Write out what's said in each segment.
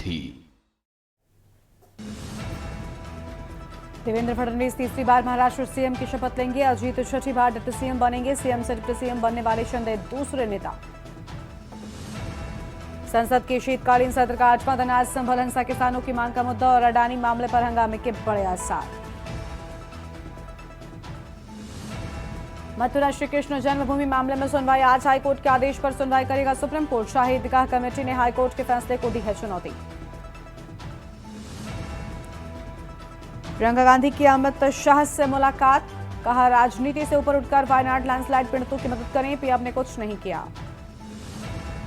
सारथी। देवेंद्र फडणवीस तीसरी बार महाराष्ट्र सीएम की शपथ लेंगे। अजीत छठी बार डिप्टी सीएम बनेंगे। सीएम से डिप्टी सीएम बनने वाले शिंदे दूसरे नेता। संसद के शीतकालीन सत्र का 8वां दिन आज संभल हिंसा, किसानों की मांग का मुद्दा और अडानी मामले पर हंगामे के बड़े आसार। मथुरा श्री कृष्ण जन्मभूमि मामले में सुनवाई आज। हाईकोर्ट के आदेश पर सुनवाई करेगा supreme court. Shahi Idgah committee ने हाईकोर्ट के फैसले को दी है चुनौती। प्रियंका गांधी की अमित शाह से मुलाकात, कहा राजनीति से ऊपर उठकर वायनाड लैंडस्लाइड पीड़ितों की मदद करें। पीएम ने कुछ नहीं किया।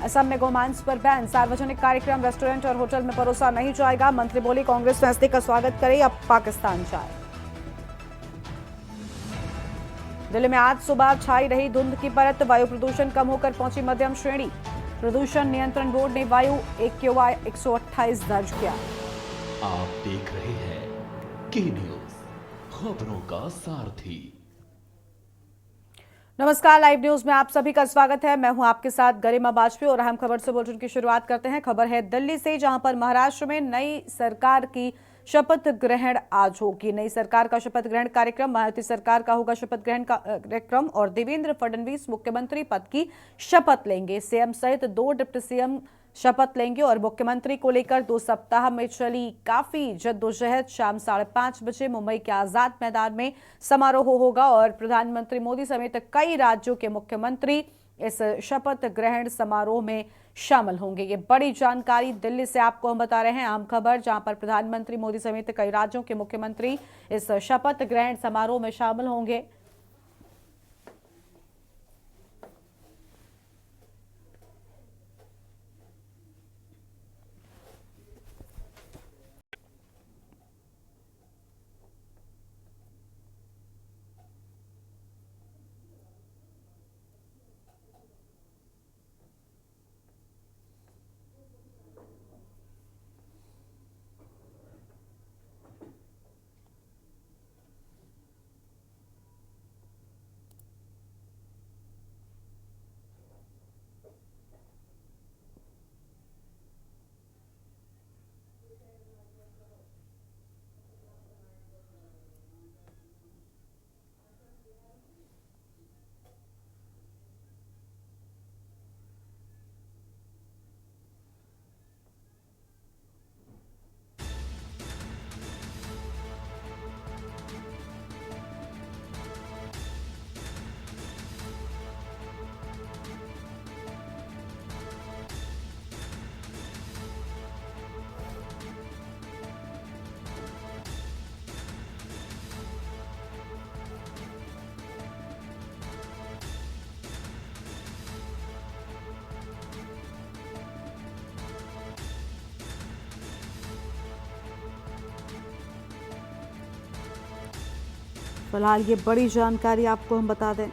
असम में गोमांस पर बैन, सार्वजनिक कार्यक्रम रेस्टोरेंट और होटल में परोसा नहीं जाएगा। मंत्री बोले कांग्रेस फैसले का स्वागत करे, अब पाकिस्तान जाए। दिल्ली में आज सुबह छाई रही धुंध की परत, वायु प्रदूषण कम होकर पहुंची मध्यम श्रेणी। प्रदूषण नियंत्रण बोर्ड ने वायु AQI 128 दर्ज किया। आप देख रहे हैं के न्यूज, खबरों का सारथी। नमस्कार, लाइव न्यूज में आप सभी का स्वागत है। मैं हूं आपके साथ गरिमा वाजपेयी और अहम खबर से बुलेटिन की शुरुआत करते हैं। खबर है दिल्ली से, जहां पर महाराष्ट्र में नई सरकार की शपथ ग्रहण आज होगी। नई सरकार का शपथ ग्रहण कार्यक्रम, मायावती सरकार का होगा शपथ ग्रहण कार्यक्रम और देवेंद्र फडणवीस मुख्यमंत्री पद की शपथ लेंगे। सीएम सहित 2 डिप्टी सीएम शपथ लेंगे और मुख्यमंत्री को लेकर 2 सप्ताह में चली काफी जद्दोजहद शाम 5:30 बजे मुंबई के आजाद मैदान में समारोह होगा और प्रधानमंत्री मोदी समेत कई राज्यों के मुख्यमंत्री इस शपथ ग्रहण समारोह में शामिल होंगे। ये बड़ी जानकारी दिल्ली से आपको हम बता रहे हैं, आम खबर, जहां पर प्रधानमंत्री मोदी समेत कई राज्यों के मुख्यमंत्री इस शपथ ग्रहण समारोह में शामिल होंगे। फिलहाल ये बड़ी जानकारी आपको हम बता दें।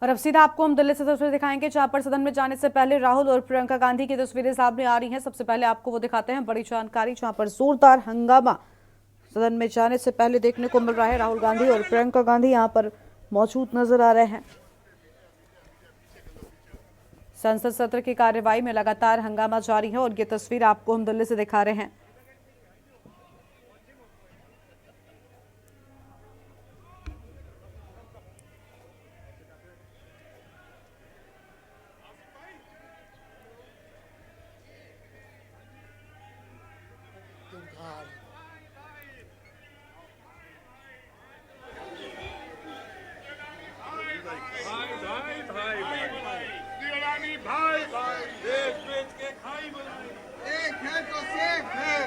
और अब सीधा आपको हम दिल्ली से तस्वीर दिखाएंगे, जहां पर सदन में जाने से पहले राहुल और प्रियंका गांधी की तस्वीरें सामने आ रही हैं। सबसे पहले आपको वो दिखाते हैं, बड़ी जानकारी, जहां पर जोरदार हंगामा सदन में जाने से पहले देखने को मिल रहा है। राहुल गांधी और प्रियंका गांधी यहां पर मौजूद नजर आ रहे हैं। संसद सत्र की कार्यवाही में लगातार हंगामा जारी है और ये तस्वीर आपको हम दिल्ली से दिखा रहे हैं। भाई भाई देश बेच के खाई बनाई, एक है तो सेफ है।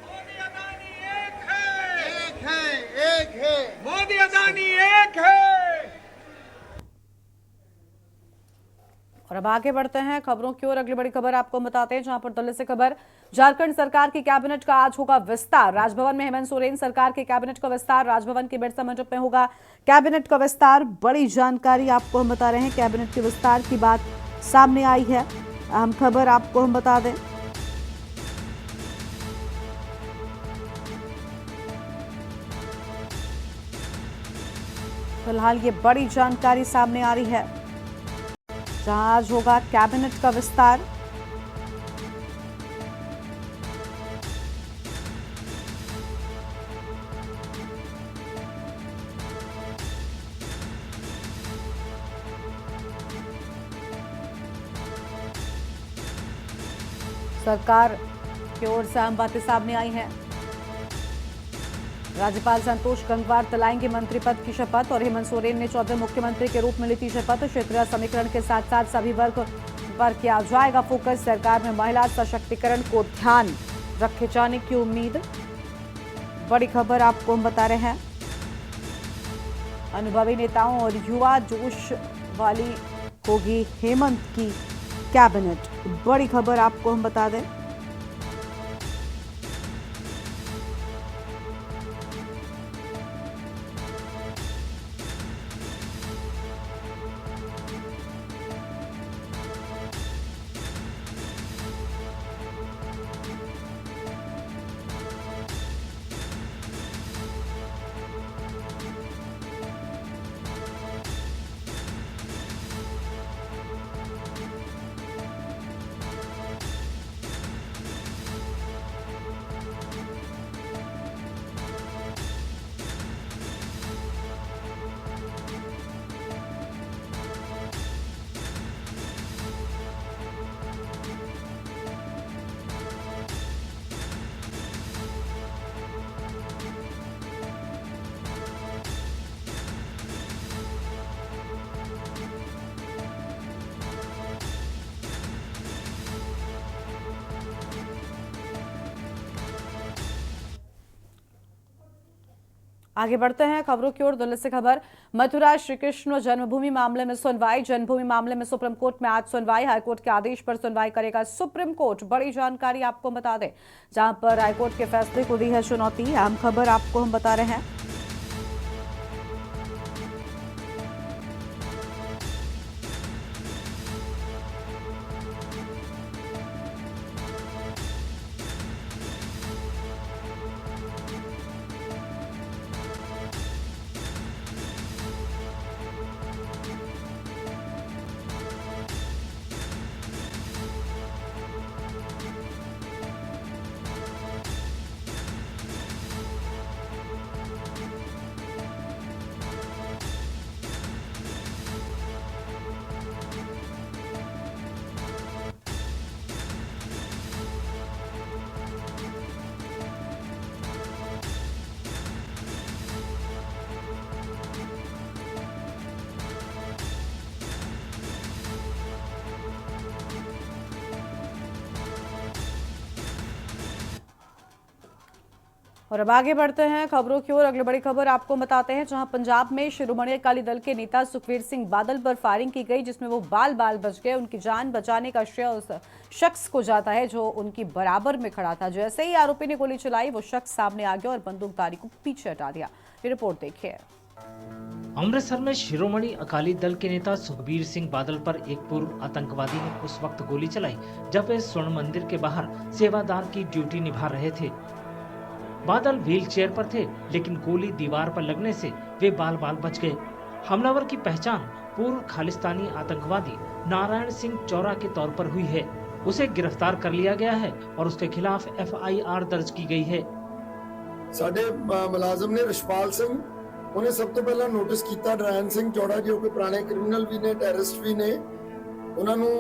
मोदी अदानी एक है, एक है मोदी अदानी एक है। और अब आगे बढ़ते हैं खबरों की ओर। अगली बड़ी खबर आपको बताते हैं, जहां पर दिल्ली से खबर, झारखंड सरकार की कैबिनेट का आज होगा विस्तार। राजभवन में हेमंत सोरेन सरकार के कैबिनेट का विस्तार, राजभवन के बिरसा मंडप में होगा कैबिनेट का विस्तार। बड़ी जानकारी आपको हम बता रहे हैं, कैबिनेट के विस्तार की बात सामने आई है। अहम खबर आपको हम बता दें, फिलहाल ये बड़ी जानकारी सामने आ रही है, जहां आज होगा कैबिनेट का विस्तार। सरकार की ओर से अहम बातें सामने आई हैं। राज्यपाल संतोष गंगवार दिलाएंगे मंत्री पद की शपथ और हेमंत सोरेन ने 14वें मुख्यमंत्री के रूप में ली थी शपथ। क्षेत्रीय समीकरण के साथ साथ सभी वर्ग पर किया जाएगा फोकस। सरकार में महिला सशक्तिकरण को ध्यान रखे जाने की उम्मीद। बड़ी खबर आपको हम बता रहे हैं, अनुभवी नेताओं और युवा जोश वाली होगी हेमंत की कैबिनेट। बड़ी खबर आपको हम बता दें, आगे बढ़ते हैं खबरों की ओर। दिल्ली से खबर, मथुरा श्री कृष्ण जन्मभूमि मामले में सुनवाई। जन्मभूमि मामले में सुप्रीम कोर्ट में आज सुनवाई। हाईकोर्ट के आदेश पर सुनवाई करेगा सुप्रीम कोर्ट। बड़ी जानकारी आपको बता दें, जहां पर हाईकोर्ट के फैसले को दी है चुनौती। अहम खबर आपको हम बता रहे हैं, और अब आगे बढ़ते हैं खबरों की ओर। अगली बड़ी खबर आपको बताते हैं, जहां पंजाब में शिरोमणि अकाली दल के नेता सुखबीर सिंह बादल पर फायरिंग की गई, जिसमें वो बाल बाल बच गए। उनकी जान बचाने का श्रेय उस शख्स को जाता है जो उनकी बराबर में खड़ा था। जैसे ही आरोपी ने गोली चलाई, वो शख्स सामने आ गया और बंदूकधारी को पीछे हटा दिया। ये रिपोर्ट देखिए। अमृतसर में शिरोमणि अकाली दल के नेता सुखबीर सिंह बादल पर एक पूर्व आतंकवादी ने उस वक्त गोली चलाई जब वे स्वर्ण मंदिर के बाहर सेवादार की ड्यूटी निभा रहे थे। बादल व्हील चेयर पर थे, लेकिन गोली दीवार पर लगने से वे बाल बाल बच गए। हमलावर की पहचान पूर्व खालिस्तानी आतंकवादी नारायण सिंह चौरा के तौर पर हुई है। उसे गिरफ्तार कर लिया गया है और उसके खिलाफ FIR दर्ज की गई है। साडे मुलाजम ने रिशपाल सिंह उन्हें सब तो पहला नोटिस किया नारायण सिंह चौड़ा जो कि पुराने क्रिमिनल भी ने टेररिस्ट भी ने उन्होंने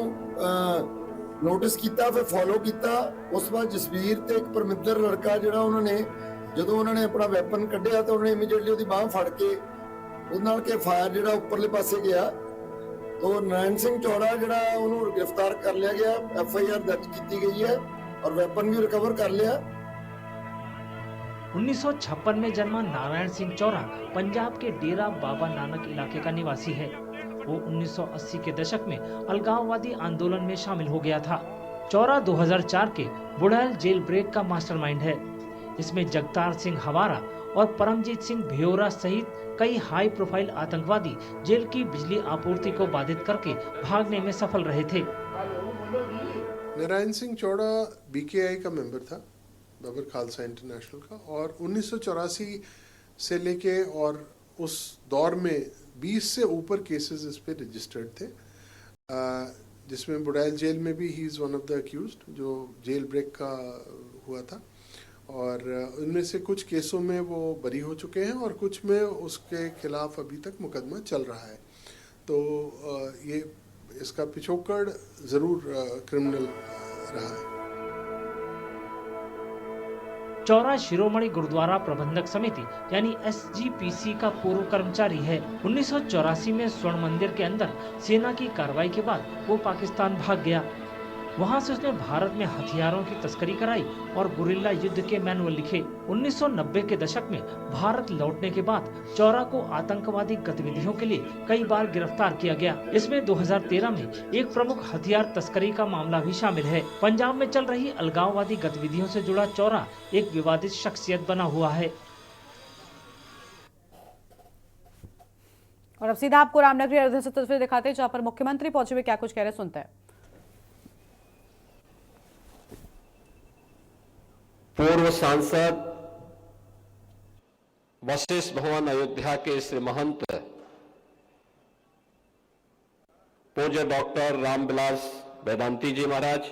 नोटिस किया फिर फॉलो किया। उस बाद जसवीर ते एक परमिंदर लड़का जो उन्होंने जो उन्होंने अपना वैपन कढ़िया तो उन्होंने इमीडिएटली उसकी बांह फड़ के उन्होंने के फायर जो उपरले पासे गया तो नारायण सिंह चौड़ा जो उन्होंने गिरफ्तार कर लिया गया। FIR दर्ज की गई है और वैपन भी रिकवर कर लिया। 1956 में जन्मा नारायण सिंह चौरा पंजाब के डेरा बाबा नानक इलाके का निवासी है। वो 1980 के दशक में अलगाववादी आंदोलन में शामिल हो गया था। चौरा 2004 के बुढ़ैल जेल ब्रेक का मास्टरमाइंड है। इसमें जगतार सिंह हवारा और परमजीत सिंह भियोरा सहित कई हाई प्रोफाइल आतंकवादी जेल की बिजली आपूर्ति को बाधित करके भागने में सफल रहे थे। नारायण सिंह चौड़ा BKI का मेंबर था, बाबर खालसा इंटरनेशनल का, और 1984 से लेके और उस दौर में 20 से ऊपर केसेस इस पे रजिस्टर्ड थे, जिसमें बुढ़ैल जेल में भी he is one of the accused जो जेल ब्रेक का हुआ था। और उनमें से कुछ केसों में वो बरी हो चुके हैं और कुछ में उसके खिलाफ अभी तक मुकदमा चल रहा है। तो ये इसका पिछोकड़ ज़रूर क्रिमिनल रहा है। चौरा शिरोमणि गुरुद्वारा प्रबंधक समिति यानी SGPC का पूर्व कर्मचारी है। 1984 में स्वर्ण मंदिर के अंदर सेना की कार्रवाई के बाद वो पाकिस्तान भाग गया। वहां से उसने भारत में हथियारों की तस्करी कराई और गुरिल्ला युद्ध के मैनुअल लिखे। 1990 के दशक में भारत लौटने के बाद चौरा को आतंकवादी गतिविधियों के लिए कई बार गिरफ्तार किया गया। इसमें 2013 में एक प्रमुख हथियार तस्करी का मामला भी शामिल है। पंजाब में चल रही अलगाववादी गतिविधियों से जुड़ा चौरा एक विवादित शख्सियत बना हुआ है। और अब सीधा आपको रामनगरी अयोध्या से तस्वीर दिखाते हैं, जहां पर मुख्यमंत्री पहुंचे हुए क्या कुछ कह रहे, सुनते हैं। पूर्व सांसद वशिष्ठ भवन अयोध्या के श्री महंत पूज्य डॉक्टर रामविलास वेदांती जी महाराज,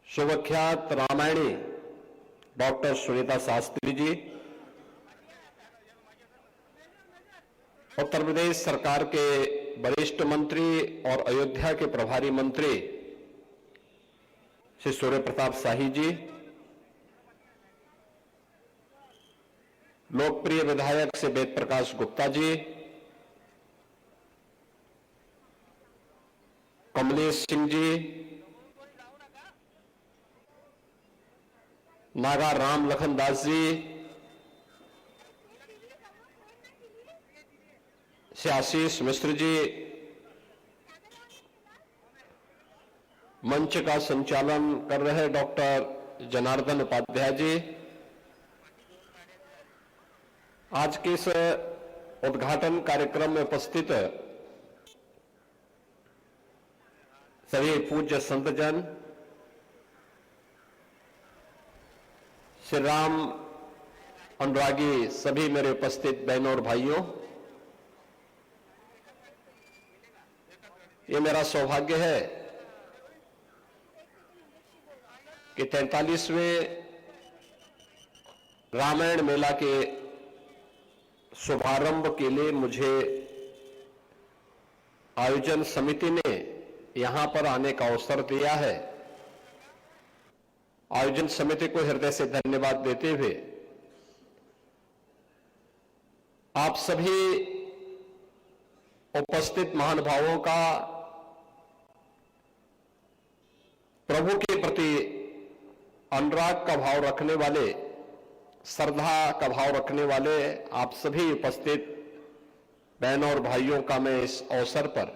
सुविख्यात रामायणी डॉक्टर सुनीता शास्त्री जी, उत्तर प्रदेश सरकार के वरिष्ठ मंत्री और अयोध्या के प्रभारी मंत्री श्री सूर्य प्रताप शाही जी, लोकप्रिय विधायक श्री वेद प्रकाश गुप्ता जी, कमलेश सिंह जी, नागा राम लखन दास जी, श्री आशीष मिश्र जी, मंच का संचालन कर रहे डॉक्टर जनार्दन उपाध्याय जी, आज के इस उद्घाटन कार्यक्रम में उपस्थित सभी पूज्य संतजन, श्री राम अनुरागी सभी मेरे उपस्थित बहनों और भाइयों, ये मेरा सौभाग्य है कि 43वें रामायण मेला के शुभारंभ के लिए मुझे आयोजन समिति ने यहां पर आने का अवसर दिया है। आयोजन समिति को हृदय से धन्यवाद देते हुए आप सभी उपस्थित महानुभावों का प्रभु के प्रति अनुराग का भाव रखने वाले, श्रद्धा का भाव रखने वाले आप सभी उपस्थित बहनों और भाइयों का मैं इस अवसर पर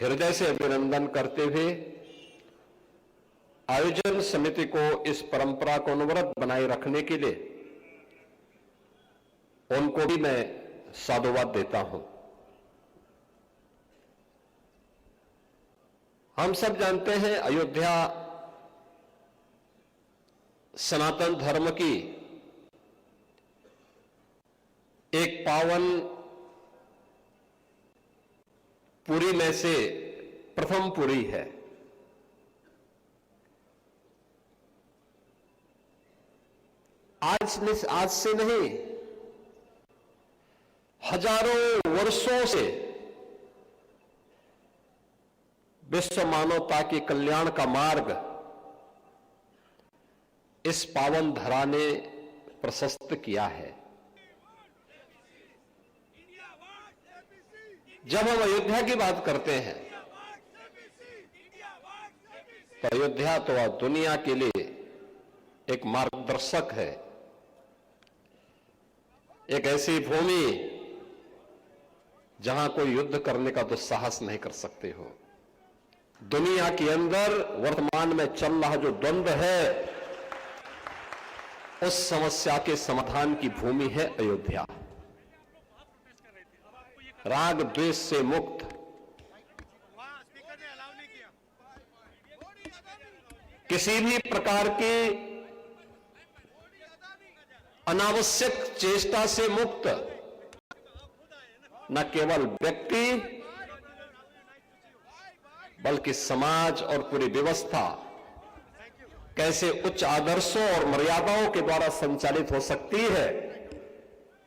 हृदय से अभिनंदन करते हुए आयोजन समिति को इस परंपरा को अनवरत बनाए रखने के लिए उनको भी मैं साधुवाद देता हूं। हम सब जानते हैं अयोध्या सनातन धर्म की एक पावन पुरी में से प्रथम पुरी है। आज से नहीं, हजारों वर्षों से विश्व मानवता के कल्याण का मार्ग इस पावन धरा ने प्रशस्त किया है। जब हम अयोध्या की बात करते हैं तो अयोध्या तो दुनिया के लिए एक मार्गदर्शक है, एक ऐसी भूमि जहां कोई युद्ध करने का दुस्साहस नहीं कर सकते हो। दुनिया के अंदर वर्तमान में चल रहा जो द्वंद्व है, उस समस्या के समाधान की भूमि है अयोध्या। राग द्वेष से मुक्त, किसी भी प्रकार की अनावश्यक चेष्टा से मुक्त, न केवल व्यक्ति बल्कि समाज और पूरी व्यवस्था कैसे उच्च आदर्शों और मर्यादाओं के द्वारा संचालित हो सकती है,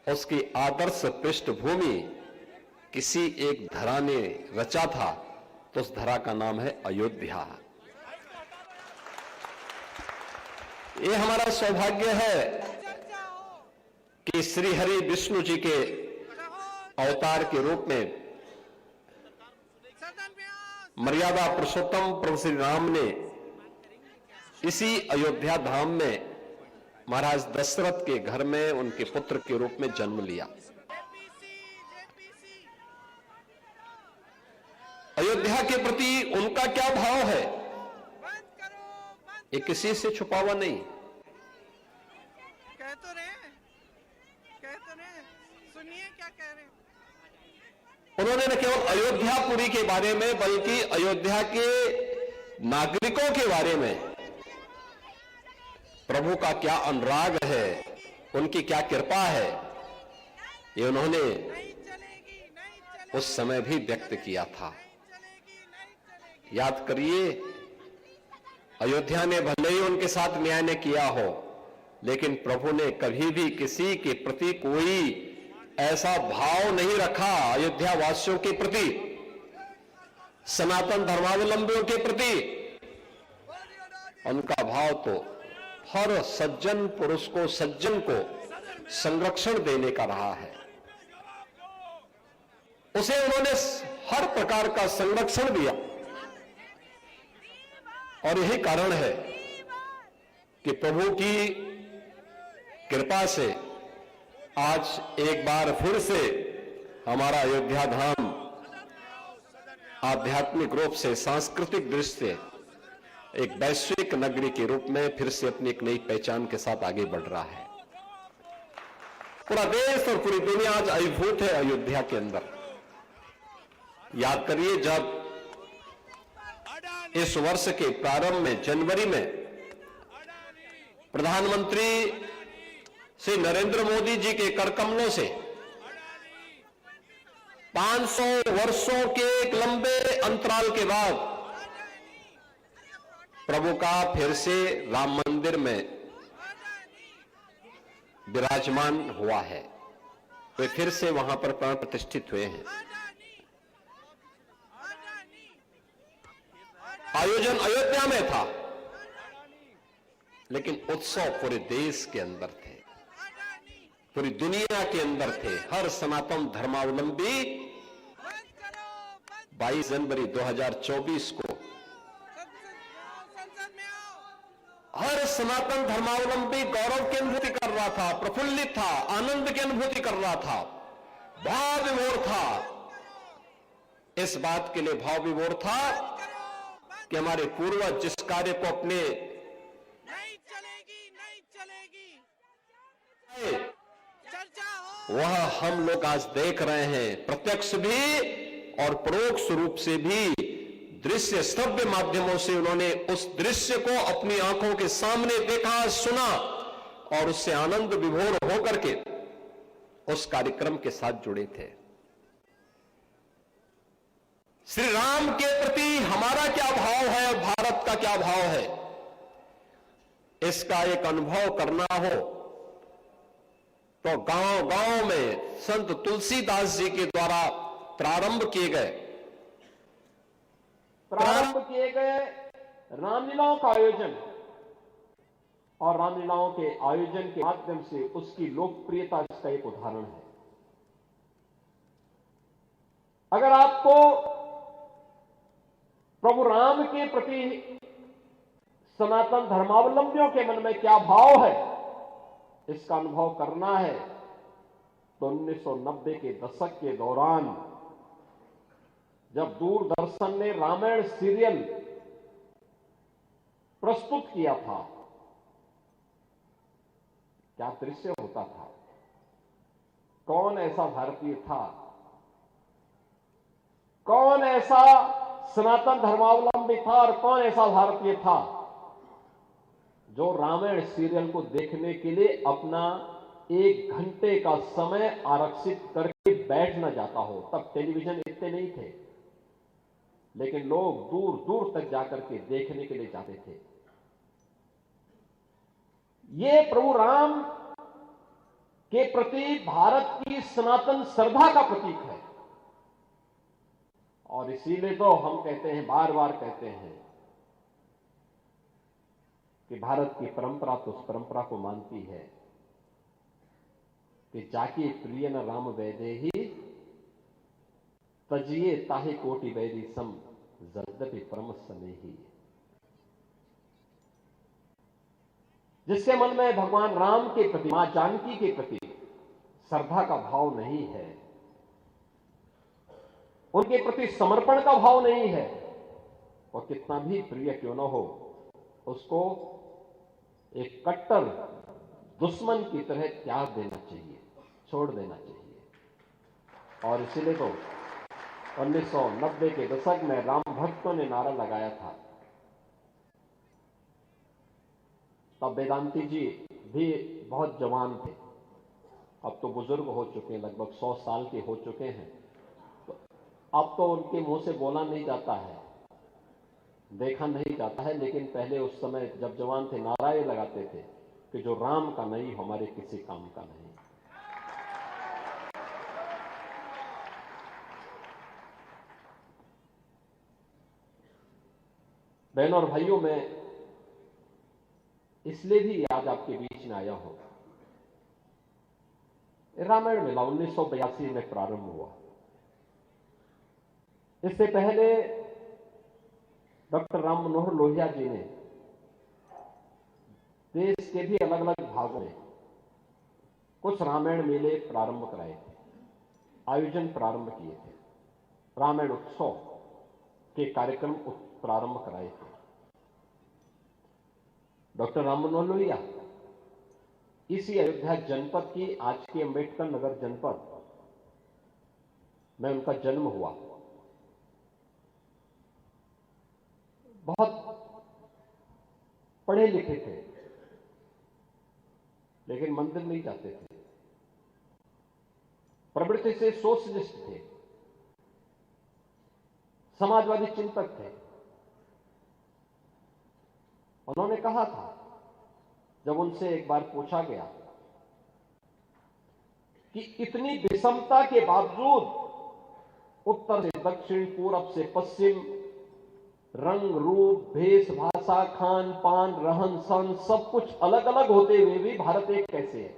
उसकी आदर्श पृष्ठभूमि किसी एक धरा ने रचा था, तो उस धरा का नाम है अयोध्या। ये हमारा सौभाग्य है कि श्री हरि विष्णु जी के अवतार के रूप में मर्यादा पुरुषोत्तम प्रभु श्री राम ने इसी अयोध्या धाम में महाराज दशरथ के घर में उनके पुत्र के रूप में जन्म लिया। अयोध्या के प्रति उनका क्या भाव है, ये किसी से छुपा हुआ नहीं। कह तो रहे, सुनिए क्या कह रहे हैं। उन्होंने न केवल अयोध्यापुरी के बारे में बल्कि अयोध्या के नागरिकों के बारे में प्रभु का क्या अनुराग है, उनकी क्या कृपा है, ये उन्होंने उस समय भी व्यक्त किया था। याद करिए, अयोध्या ने भले ही उनके साथ न्याय ने किया हो, लेकिन प्रभु ने कभी भी किसी के प्रति कोई ऐसा भाव नहीं रखा। अयोध्या वासियों के प्रति, सनातन धर्मावलंबियों के प्रति उनका भाव तो हर सज्जन पुरुष को, सज्जन को संरक्षण देने का रहा है। उसे उन्होंने हर प्रकार का संरक्षण दिया, और यही कारण है कि प्रभु की कृपा से आज एक बार फिर से हमारा अयोध्या धाम आध्यात्मिक रूप से, सांस्कृतिक दृष्टि से एक वैश्विक नगरी के रूप में फिर से अपनी एक नई पहचान के साथ आगे बढ़ रहा है। पूरा देश और पूरी दुनिया आज अभिभूत है अयोध्या के अंदर। याद करिए, जब इस वर्ष के प्रारंभ में जनवरी में प्रधानमंत्री श्री नरेंद्र मोदी जी के करकमलों से 500 वर्षों के एक लंबे अंतराल के बाद प्रभु का फिर से राम मंदिर में विराजमान हुआ है, वे फिर से वहां पर प्राण प्रतिष्ठित हुए हैं। आयोजन अयोध्या में था, लेकिन उत्सव पूरे देश के अंदर थे, पूरी दुनिया के अंदर थे। हर सनातन धर्मावलंबी 22 जनवरी 2024 को, हर सनातन धर्मावलंबी गौरव की अनुभूति कर रहा था, प्रफुल्लित था, आनंद की अनुभूति कर रहा था, भाव विभोर था। इस बात के लिए भाव विभोर था कि हमारे पूर्वज जिस कार्य को अपने नहीं चलेगी चर्चा हो। वह हम लोग आज देख रहे हैं, प्रत्यक्ष भी और परोक्ष रूप से भी। दृश्य श्रव्य माध्यमों से उन्होंने उस दृश्य को अपनी आंखों के सामने देखा, सुना और उससे आनंद विभोर होकर के उस कार्यक्रम के साथ जुड़े थे। श्री राम के प्रति हमारा क्या भाव है और भारत का क्या भाव है, इसका एक अनुभव करना हो तो गांव गांव में संत तुलसीदास जी के द्वारा प्रारंभ किए गए रामलीलाओं का आयोजन और रामलीलाओं के आयोजन के माध्यम से उसकी लोकप्रियता इसका एक उदाहरण है। अगर आपको प्रभु राम के प्रति सनातन धर्मावलंबियों के मन में क्या भाव है, इसका अनुभव करना है तो 1990 के दशक के दौरान जब दूरदर्शन ने रामायण सीरियल प्रस्तुत किया था, क्या दृश्य होता था। कौन ऐसा भारतीय था, कौन ऐसा सनातन धर्मावलंबी था और कौन ऐसा भारतीय था जो रामायण सीरियल को देखने के लिए अपना 1 घंटे का समय आरक्षित करके बैठ न जाता हो। तब टेलीविजन इतने नहीं थे, लेकिन लोग दूर दूर तक जाकर के देखने के लिए जाते थे। ये प्रभु राम के प्रति भारत की सनातन श्रद्धा का प्रतीक है और इसीलिए तो हम कहते हैं, बार बार कहते हैं कि भारत की परंपरा तो उस परंपरा को मानती है कि जाके प्रिय न राम वैदेही तजिए ताहे कोटि वैरी सम जद्यपि परम स्नेही। जिसके मन में भगवान राम के प्रति, मां जानकी के प्रति श्रद्धा का भाव नहीं है, उनके प्रति समर्पण का भाव नहीं है, और कितना भी प्रिय क्यों न हो, उसको एक कट्टर दुश्मन की तरह त्याग देना चाहिए, छोड़ देना चाहिए। और इसीलिए तो 1990 के दशक में राम भक्तों ने नारा लगाया था। तब वेदांती जी भी बहुत जवान थे, अब तो बुजुर्ग हो चुके हैं, लगभग 100 साल के हो चुके हैं। तो अब तो उनके मुंह से बोला नहीं जाता है, देखा नहीं जाता है, लेकिन पहले उस समय जब जवान थे नारा ये लगाते थे कि जो राम का नहीं हमारे किसी काम का नहीं। बहनों और भाइयों, मैं इसलिए भी आज आपके बीच में आया हूं। रामायण मेला 1982 में प्रारंभ हुआ। इससे पहले डॉक्टर राम मनोहर लोहिया जी ने देश के भी अलग अलग भागों में कुछ रामायण मेले प्रारंभ कराए थे, आयोजन प्रारंभ किए थे, रामायण उत्सव के कार्यक्रम प्रारंभ कराए थे। डॉक्टर राम मनोहर लोहिया इसी अयोध्या जनपद की, आज के अंबेडकर नगर जनपद में उनका जन्म हुआ। बहुत पढ़े लिखे थे, लेकिन मंदिर नहीं जाते थे, प्रवृत्ति से सोशलिस्ट थे, समाजवादी चिंतक थे। उन्होंने कहा था, जब उनसे एक बार पूछा गया कि इतनी विषमता के बावजूद उत्तर से दक्षिण, पूरब से पश्चिम, रंग रूप, भेष भाषा, खान पान, रहन सहन सब कुछ अलग अलग होते हुए भी भारत एक कैसे है।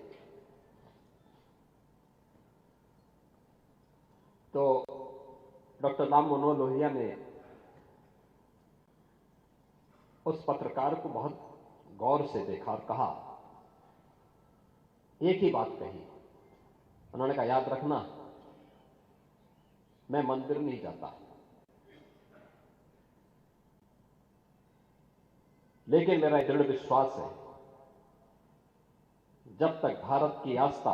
तो डॉक्टर राम मनोहर लोहिया ने उस पत्रकार को बहुत गौर से देखा और कहा, एक ही बात कही। उन्होंने कहा, याद रखना, मैं मंदिर नहीं जाता, लेकिन मेरा दृढ़ विश्वास है, जब तक भारत की आस्था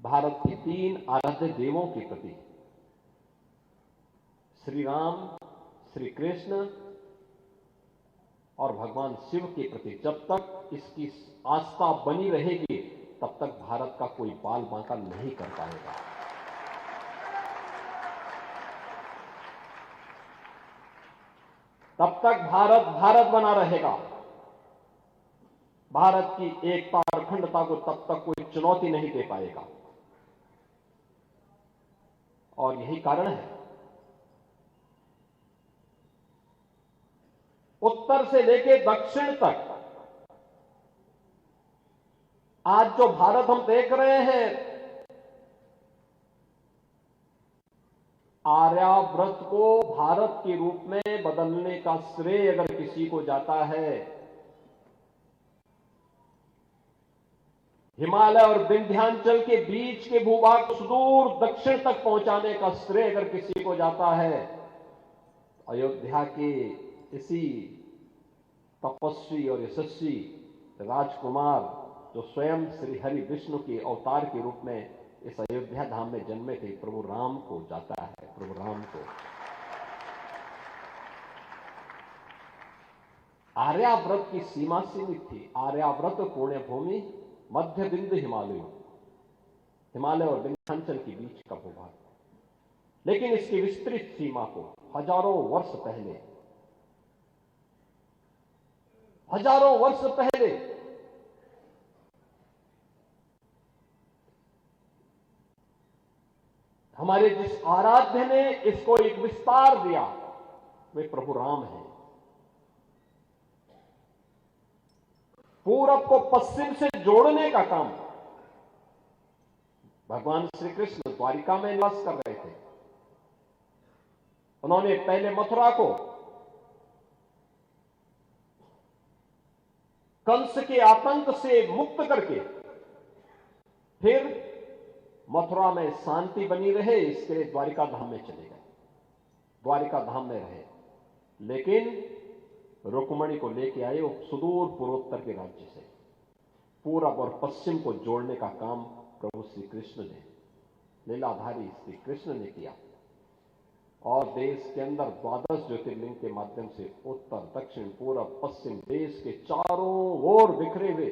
भारत के 3 आराध्य देवों के प्रति श्री राम, श्री कृष्ण और भगवान शिव के प्रति जब तक इसकी आस्था बनी रहेगी, तब तक भारत का कोई बाल बांका नहीं कर पाएगा। तब तक भारत भारत बना रहेगा। भारत की एकता और अखंडता को तब तक कोई चुनौती नहीं दे पाएगा। और यही कारण है, उत्तर से लेकर दक्षिण तक आज जो भारत हम देख रहे हैं, आर्यावर्त को भारत के रूप में बदलने का श्रेय अगर किसी को जाता है, हिमालय और विंध्याचल के बीच के भूभाग को सुदूर दक्षिण तक पहुंचाने का श्रेय अगर किसी को जाता है, अयोध्या के इसी तपस्वी और यशस्वी राजकुमार जो स्वयं श्री हरि विष्णु के अवतार के रूप में इस अयोध्या धाम में जन्मे थे, प्रभु राम को जाता है। प्रभु राम को आर्यावर्त की सीमा सीमित थी। आर्यावर्त पुण्य भूमि मध्य बिंदु हिमालय और विंध्याचल के बीच का भूभाग, लेकिन इसकी विस्तृत सीमा को हजारों वर्ष पहले हमारे जिस आराध्य ने इसको एक विस्तार दिया, वे प्रभु राम हैं। पूरब को पश्चिम से जोड़ने का काम भगवान श्री कृष्ण द्वारिका में निवास कर रहे थे। उन्होंने पहले मथुरा को कंस के आतंक से मुक्त करके फिर मथुरा में शांति बनी रहे, इसके लिए द्वारिका धाम में चले गए, द्वारिका धाम में रहे। लेकिन रुक्मणी को लेके आए वो सुदूर पूर्वोत्तर के राज्य से, पूरब और पश्चिम को जोड़ने का काम प्रभु श्री कृष्ण ने, लीलाधारी श्री कृष्ण ने किया। और देश के अंदर 12 ज्योतिर्लिंग के माध्यम से उत्तर, दक्षिण, पूरब, पश्चिम, देश के चारों ओर बिखरे हुए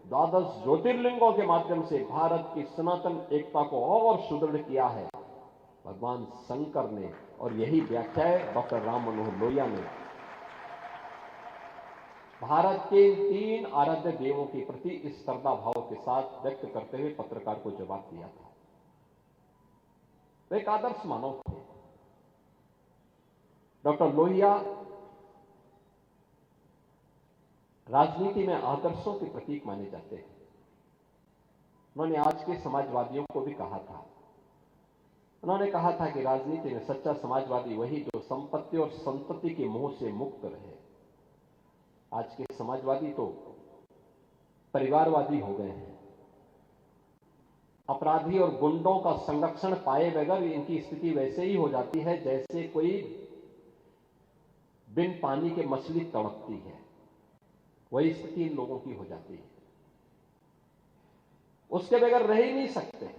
12 ज्योतिर्लिंगों के माध्यम से भारत की सनातन एकता को और सुदृढ़ किया है भगवान शंकर ने। और यही व्याख्या डॉक्टर राम मनोहर लोहिया ने भारत के 3 आराध्य देवों के प्रति इस श्रद्धा भाव के साथ व्यक्त करते हुए पत्रकार को जवाब दिया था। वे एक आदर्श मानव थे। डॉक्टर लोहिया राजनीति में आदर्शों के प्रतीक माने जाते हैं। उन्होंने आज के समाजवादियों को भी कहा था, उन्होंने कहा था कि राजनीति में सच्चा समाजवादी वही जो संपत्ति और संतति के मोह से मुक्त रहे। आज के समाजवादी तो परिवारवादी हो गए हैं। अपराधी और गुंडों का संरक्षण पाए बगैर इनकी स्थिति वैसे ही हो जाती है जैसे कोई बिन पानी के मछली तड़पती है, वही स्थिति इन लोगों की हो जाती है। उसके बगैर रह ही नहीं सकते।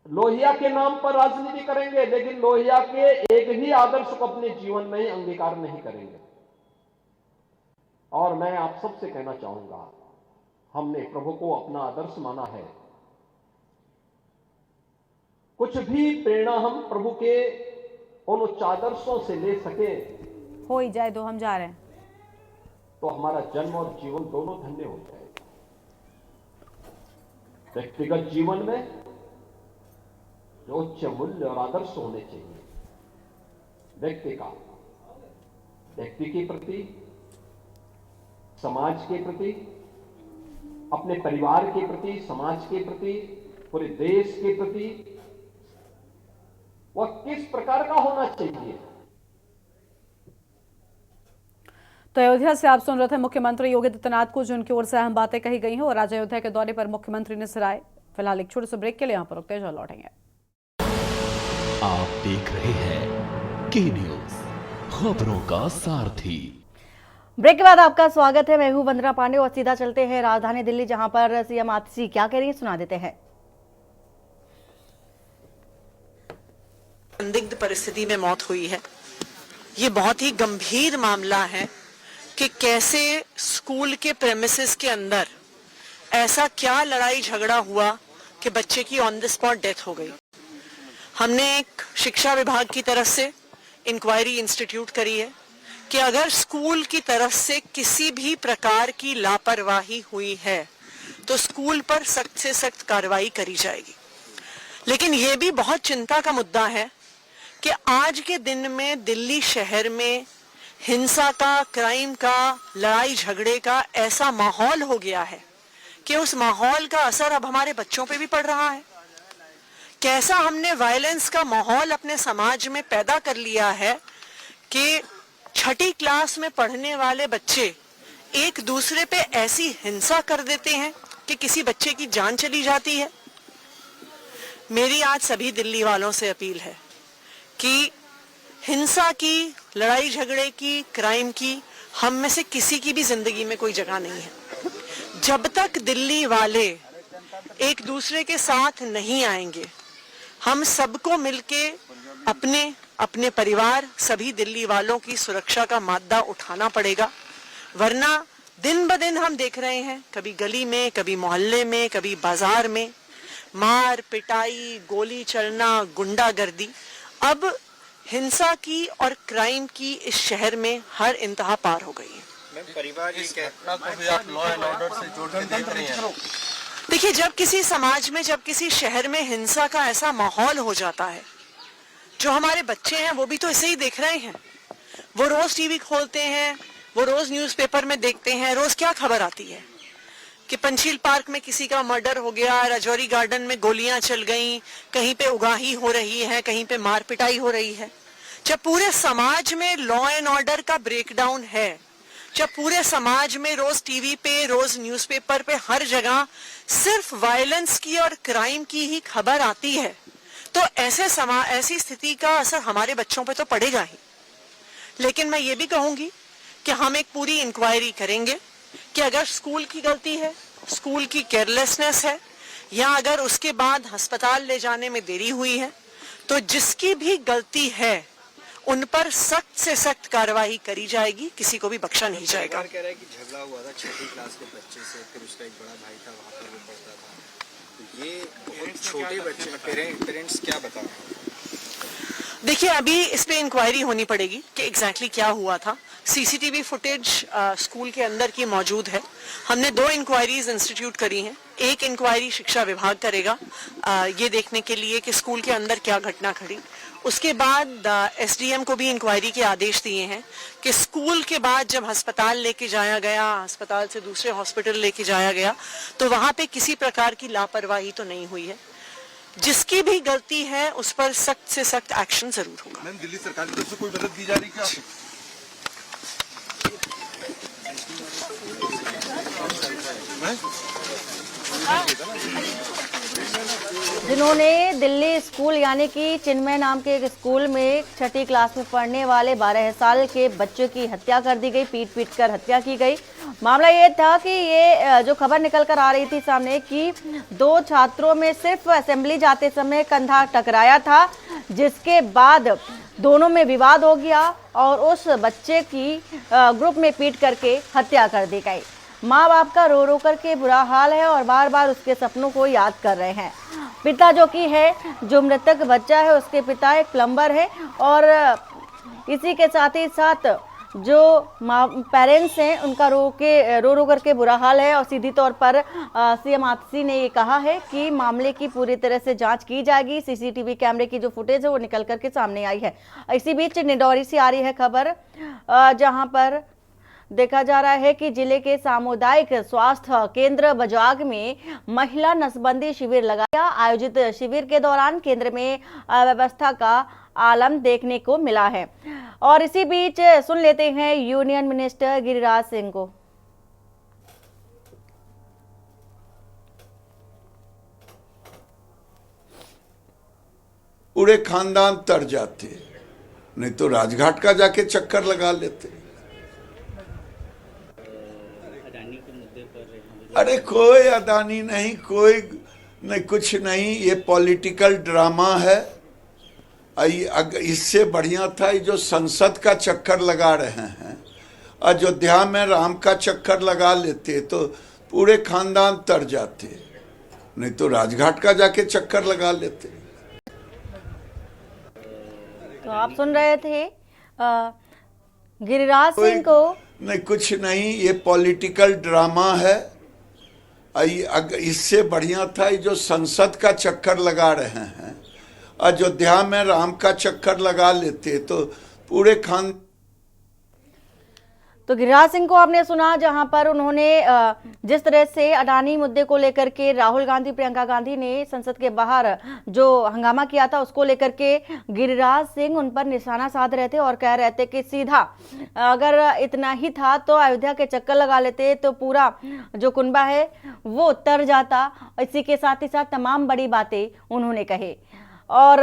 लोहिया के नाम पर राजनीति करेंगे, लेकिन लोहिया के एक भी आदर्श को अपने जीवन में ही अंगीकार नहीं करेंगे। और मैं आप सबसे कहना चाहूंगा, हमने प्रभु को अपना आदर्श माना है। कुछ भी प्रेरणा हम प्रभु के उन उच्च आदर्शों से ले सके, हो ही जाए तो हम जा रहे हैं, तो हमारा जन्म और जीवन दोनों धन्य हो जाएगा। व्यक्तिगत जीवन में जो उच्च मूल्य और आदर्श होने चाहिए, व्यक्ति के प्रति, समाज के प्रति, अपने परिवार के प्रति, समाज के प्रति, पूरे देश के प्रति, वह किस प्रकार का होना चाहिए। तो अयोध्या से आप सुन रहे थे मुख्यमंत्री योगी आदित्यनाथ को, जिनकी ओर से अहम बातें कही गई हैं और आज अयोध्या के दौरे पर मुख्यमंत्री ने सराय। फिलहाल एक छोटे से ब्रेक के लिए यहां पर रुकते हैं, जो लौटेंगे। आप देख रहे हैं की न्यूज, खबरों का सारथी। ब्रेक के बाद आपका स्वागत है। मैं हूं वंदना पांडे और सीधा चलते हैं राजधानी दिल्ली, जहां पर सीएम आतिशी क्या कह रही है, सुना देते हैं। संदिग्ध परिस्थिति में मौत हुई है। ये बहुत ही गंभीर मामला है कि कैसे स्कूल के प्रेमिसेस के अंदर ऐसा क्या लड़ाई झगड़ा हुआ कि बच्चे की ऑन द स्पॉट डेथ हो गई। हमने एक शिक्षा विभाग की तरफ से इंक्वायरी इंस्टीट्यूट करी है कि अगर स्कूल की तरफ से किसी भी प्रकार की लापरवाही हुई है तो स्कूल पर सख्त से सख्त कार्रवाई करी जाएगी। लेकिन यह भी बहुत चिंता का मुद्दा है कि आज के दिन में दिल्ली शहर में हिंसा का, क्राइम का, लड़ाई झगड़े का ऐसा माहौल हो गया है कि उस माहौल का असर अब हमारे बच्चों पे भी पड़ रहा है। कैसा हमने वायलेंस का माहौल अपने समाज में पैदा कर लिया है कि छठी क्लास में पढ़ने वाले बच्चे एक दूसरे पे ऐसी हिंसा कर देते हैं कि किसी बच्चे की जान चली जाती है। मेरी आज सभी दिल्ली वालों से अपील है कि हिंसा की, लड़ाई झगड़े की, क्राइम की हम में से किसी की भी जिंदगी में कोई जगह नहीं है। जब तक दिल्ली वाले एक दूसरे के साथ नहीं आएंगे, हम सबको मिलके अपने अपने परिवार, सभी दिल्ली वालों की सुरक्षा का माद्दा उठाना पड़ेगा। वरना दिन ब दिन हम देख रहे हैं, कभी गली में, कभी मोहल्ले में, कभी बाजार में मार पिटाई, गोली चलना, गुंडागर्दी। अब हिंसा की और क्राइम की इस शहर में हर इंतहा पार हो गई है। परिवार इस घटना को भी आप लॉ एंड ऑर्डर से जोड़ के देख रहे हैं। देखिए, जब किसी समाज में, जब किसी शहर में हिंसा का ऐसा माहौल हो जाता है, जो हमारे बच्चे हैं वो भी तो इसे ही देख रहे हैं। वो रोज टीवी खोलते हैं, वो रोज न्यूज़पेपर में देखते हैं, रोज क्या खबर आती है कि पंचील पार्क में किसी का मर्डर हो गया, राजौरी गार्डन में गोलियां चल गईं, कहीं पे उगाही हो रही है, कहीं पे मार पिटाई हो रही है। जब पूरे समाज में लॉ एंड ऑर्डर का ब्रेकडाउन है, जब पूरे समाज में रोज टीवी पे, रोज न्यूज़पेपर पे, हर जगह सिर्फ वायलेंस की और क्राइम की ही खबर आती है, तो ऐसी स्थिति का असर हमारे बच्चों पे तो पड़ेगा ही। लेकिन मैं ये भी कहूंगी कि हम एक पूरी इंक्वायरी करेंगे कि अगर स्कूल की गलती है, स्कूल की केयरलेसनेस है, या अगर उसके बाद अस्पताल ले जाने में देरी हुई है, तो जिसकी भी गलती है उन पर सख्त से सख्त कार्रवाई करी जाएगी, किसी को भी बख्शा नहीं जाएगा। कह रहा है कि झगड़ा हुआ था छठी क्लास के बच्चे से, फिर उसका एक बड़ा भाई था, वहाँ पर वो पढ़ता था। तो ये बहुत छोटे बच्चे, पेरेंट्स क्या बता रहे हैं? देखिए, अभी इस पे इंक्वायरी होनी पड़ेगी कि एग्जैक्टली क्या हुआ था। सीसीटीवी फुटेज स्कूल के अंदर की मौजूद है। हमने 2 इंक्वायरीज इंस्टीट्यूट करी हैं। एक इंक्वायरी शिक्षा विभाग करेगा ये देखने के लिए कि स्कूल के अंदर क्या घटना घटी। उसके बाद एसडीएम को भी इंक्वायरी के आदेश दिए हैं कि स्कूल के बाद जब अस्पताल लेके जाया गया, अस्पताल से दूसरे हॉस्पिटल लेके जाया गया, तो वहां पे किसी प्रकार की लापरवाही तो नहीं हुई है। जिसकी भी गलती है उस पर सख्त से सख्त एक्शन जरूर होगा। मैम, दिल्ली सरकार की तरफ से कोई मदद दी जा रही है? जिन्होंने दिल्ली स्कूल यानी कि चिन्मय नाम के एक स्कूल में छठी क्लास में पढ़ने वाले 12 साल के बच्चे की हत्या कर दी गई, पीट कर हत्या की गई। मामला ये था कि ये जो खबर निकल कर आ रही थी सामने कि 2 छात्रों में सिर्फ असेंबली जाते समय कंधा टकराया था, जिसके बाद दोनों में विवाद हो गया और उस बच्चे की ग्रुप में पीट करके हत्या कर दी गई। माँ बाप का रो रो करके बुरा हाल है और बार बार उसके सपनों को याद कर रहे हैं। पिता जो कि है, जो मृतक बच्चा है, उसके पिता एक प्लम्बर है और इसी के साथ ही साथ जो पेरेंट्स हैं उनका रो रो करके बुरा हाल है। और सीधी तौर पर सीएम आतिशी ने ये कहा है कि मामले की पूरी तरह से जांच की जाएगी। सीसीटीवी कैमरे की जो फुटेज है वो निकल करके सामने आई है। इसी बीच निडौरी से आ रही है खबर, जहां पर देखा जा रहा है कि जिले के सामुदायिक स्वास्थ्य केंद्र बजाग में महिला नसबंदी शिविर लगाया। आयोजित शिविर के दौरान केंद्र में अव्यवस्था का आलम देखने को मिला है। और इसी बीच सुन लेते हैं यूनियन मिनिस्टर गिरिराज सिंह को। पूरे खानदान तर जाते, नहीं तो राजघाट का जाके चक्कर लगा लेते। अरे कोई अदानी नहीं, कोई नहीं, कुछ नहीं, ये पॉलिटिकल ड्रामा है। इससे बढ़िया था ये जो संसद का चक्कर लगा रहे हैं। अयोध्या में राम का चक्कर लगा लेते तो पूरे खानदान तर जाते, नहीं तो राजघाट का जाके चक्कर लगा लेते। तो आप सुन रहे थे गिरिराज सिंह को। नहीं कुछ नहीं, ये पॉलिटिकल ड्रामा है। इससे बढ़िया था ये जो संसद का चक्कर लगा रहे हैं। अयोध्या में राम का चक्कर लगा लेते तो पूरे खान। तो गिरिराज सिंह को आपने सुना, जहां पर उन्होंने जिस तरह से अडानी मुद्दे को लेकर के राहुल गांधी, प्रियंका गांधी ने संसद के बाहर जो हंगामा किया था उसको लेकर के गिरिराज सिंह उन पर निशाना साध रहे थे और कह रहे थे कि सीधा अगर इतना ही था तो अयोध्या के चक्कर लगा लेते तो पूरा जो कुनबा है वो तर जाता। इसी के साथ ही साथ तमाम बड़ी बातें उन्होंने कही। और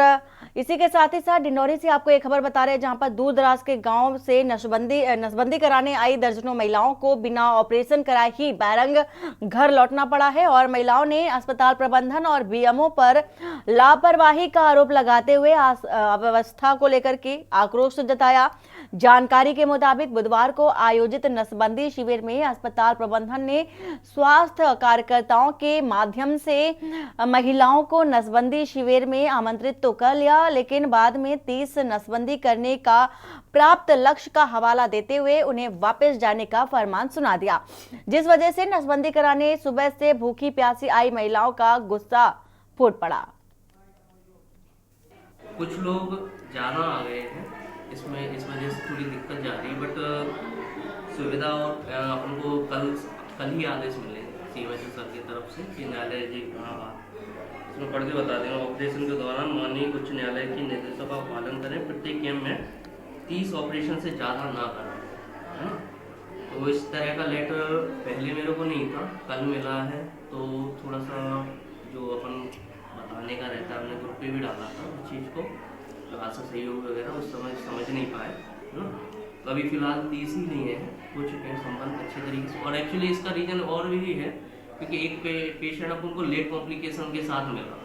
इसी के साथ ही साथ डिंडौरी से आपको एक खबर बता रहे हैं, जहां पर दूर दराज के गांव से नसबंदी कराने आई दर्जनों महिलाओं को बिना ऑपरेशन कराए ही बैरंग घर लौटना पड़ा है। और महिलाओं ने अस्पताल प्रबंधन और बीएमओ पर लापरवाही का आरोप लगाते हुए अव्यवस्था को लेकर के आक्रोश जताया। जानकारी के मुताबिक बुधवार को आयोजित नसबंदी शिविर में अस्पताल प्रबंधन ने स्वास्थ्य कार्यकर्ताओं के माध्यम से महिलाओं को नसबंदी शिविर में आमंत्रित तो कर लिया, लेकिन बाद में 30 नसबंदी करने का प्राप्त लक्ष्य का हवाला देते हुए उन्हें वापस जाने का फरमान सुना दिया, जिस वजह से नसबंदी कराने सुबह से भूखी प्यासी आई महिलाओं का गुस्सा फूट पड़ा। कुछ लोग ज्यादा आ गए हैं, इसमें इस वजह से थोड़ी दिक्कत जा रही है, बट सुविधा और अपन को कल ही आदेश मिले सीएमएस सर की तरफ से कि न्यायालय जी इसमें पढ़ के बता दें। ऑपरेशन के दौरान माननीय उच्च न्यायालय की निर्देशों का पालन करें, प्रत्येक कैंप में 30 ऑपरेशन से ज़्यादा ना करें, है ना। तो इस तरह का लेटर पहले मेरे को नहीं था, कल मिला है। तो थोड़ा सा जो अपन बताने का रहता है, हमने ग्रुप पे भी डाला था उस चीज़ को, राष्ट्र सहयोग वगैरह उस समय समझ नहीं पाए, है ना। तो अभी फिलहाल 30 ही नहीं है, हो चुके हैं संबंध अच्छे तरीके से। और एक्चुअली इसका रीजन और भी है क्योंकि एक पेशेंट अपन को लेट कॉम्प्लिकेशन के साथ मिला।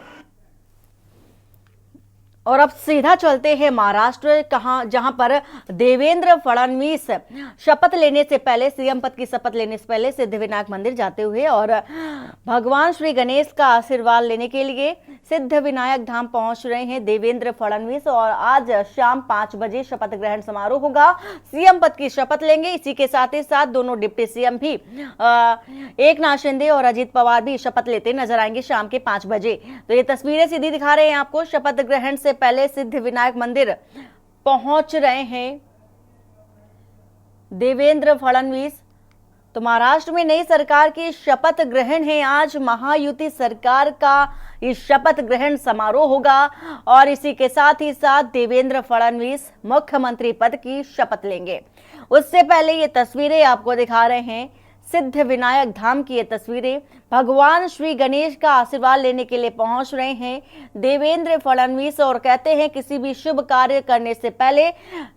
और अब सीधा चलते हैं महाराष्ट्र, जहां पर देवेंद्र फडणवीस शपथ लेने से पहले, सीएम पद की शपथ लेने से पहले सिद्धिविनायक मंदिर जाते हुए और भगवान श्री गणेश का आशीर्वाद लेने के लिए सिद्धिविनायक धाम पहुंच रहे हैं देवेंद्र फडणवीस। और आज शाम 5 बजे शपथ ग्रहण समारोह होगा, सीएम पद की शपथ लेंगे। इसी के साथ ही साथ दोनों डिप्टी सीएम भी एकनाथ शिंदे और अजित पवार भी शपथ लेते नजर आएंगे शाम के 5 बजे। तो ये तस्वीरें सीधी दिखा रहे हैं आपको, शपथ ग्रहण से पहले सिद्धिविनायक मंदिर पहुंच रहे हैं देवेंद्र फडणवीस। तो महाराष्ट्र में नई सरकार की शपथ ग्रहण है आज, महायुति सरकार का ये शपथ ग्रहण समारोह होगा और इसी के साथ ही साथ देवेंद्र फडणवीस मुख्यमंत्री पद की शपथ लेंगे। उससे पहले ये तस्वीरें आपको दिखा रहे हैं, सिद्धिविनायक धाम की ये तस्वीरें, भगवान श्री गणेश का आशीर्वाद लेने के लिए पहुंच रहे हैं देवेंद्र फडणवीस और कहते हैं किसी भी शुभ कार्य करने से पहले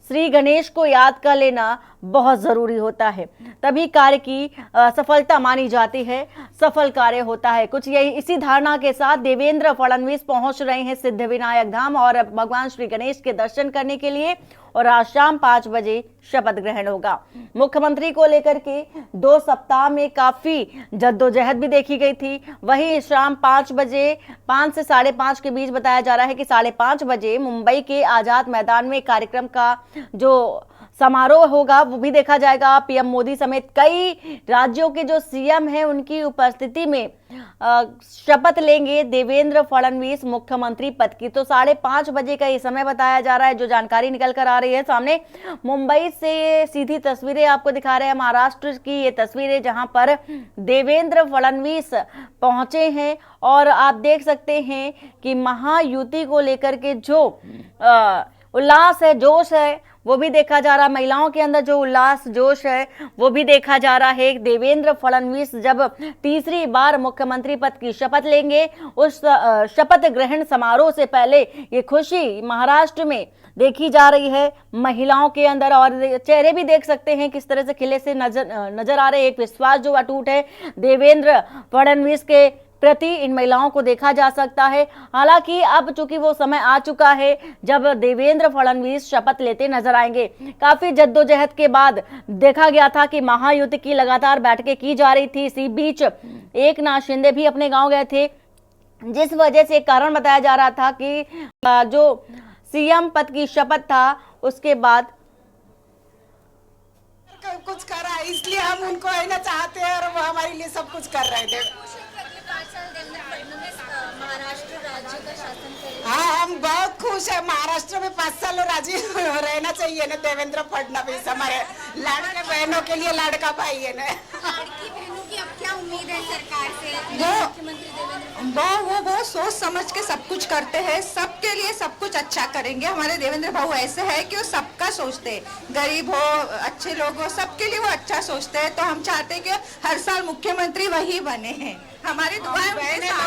श्री गणेश को याद कर लेना बहुत जरूरी होता है, तभी कार्य की सफलता मानी जाती है, सफल कार्य होता है। कुछ यही इसी धारणा के साथ देवेंद्र फडणवीस पहुंच रहे हैं सिद्धिविनायक धाम और भगवान श्री गणेश के दर्शन करने के लिए। और आज शाम 5 बजे शपथ ग्रहण होगा। मुख्यमंत्री को लेकर के 2 सप्ताह में काफी जद्दोजहद भी देखी गई थी। वहीं शाम 5 बजे, 5 से 5:30 के बीच बताया जा रहा है कि 5:30 बजे मुंबई के आजाद मैदान में कार्यक्रम का जो समारोह होगा वो भी देखा जाएगा। पीएम मोदी समेत कई राज्यों के जो सीएम हैं उनकी उपस्थिति में शपथ लेंगे देवेंद्र फडणवीस मुख्यमंत्री पद की। तो 5:30 बजे का ये समय बताया जा रहा है, जो जानकारी निकल कर आ रही है सामने। मुंबई से सीधी तस्वीरें आपको दिखा रहे हैं, महाराष्ट्र की ये तस्वीरें जहां पर देवेंद्र फडणवीस पहुंचे हैं और आप देख सकते हैं कि महायुति को लेकर के जो उल्लास है, जोश है, वो भी देखा जा रहा है। महिलाओं के अंदर जो उल्लास जोश है वो भी देखा जा रहा है। देवेंद्र फडणवीस जब तीसरी बार मुख्यमंत्री पद की शपथ लेंगे, उस शपथ ग्रहण समारोह से पहले ये खुशी महाराष्ट्र में देखी जा रही है महिलाओं के अंदर, और चेहरे भी देख सकते हैं किस तरह से खिले से नजर आ रहे हैं। एक विश्वास जो अटूट है देवेंद्र फडणवीस के प्रति इन महिलाओं को देखा जा सकता है। हालांकि अब चूंकि वो समय आ चुका है जब देवेंद्र फडणवीस शपथ लेते नजर आएंगे। काफी जद्दोजहद के बाद देखा गया था कि महायुति की लगातार बैठकें की जा रही थी। इसी बीच एकनाथ शिंदे भी अपने गांव गए थे, जिस वजह से एक कारण बताया जा रहा था कि जो सीएम पद की शपथ था उसके बाद कुछ करा, इसलिए हम उनको है ना चाहते हैं और वो हमारे लिए सब कुछ कर रहे थे। महाराष्ट्र राज्य का शासन करेगा। हाँ, हम बहुत खुश है। महाराष्ट्र में 5 साल राज्य रहना चाहिए ना देवेंद्र फडणवीस, हमारे लड़के बहनों के लिए लड़का भाई है ना। लड़की बहनों की अब क्या उम्मीद है सरकार से? मुख्यमंत्री देवेंद्र वो सोच समझ के सब कुछ करते हैं, सबके लिए सब कुछ अच्छा करेंगे। हमारे देवेंद्र भाऊ ऐसे है कि वो सबका सोचते हैं, गरीब हो अच्छे लोग हो सबके लिए वो अच्छा सोचते हैं। तो हम चाहते हैं कि हर साल मुख्यमंत्री वही बने हैं। हमारी दुआएं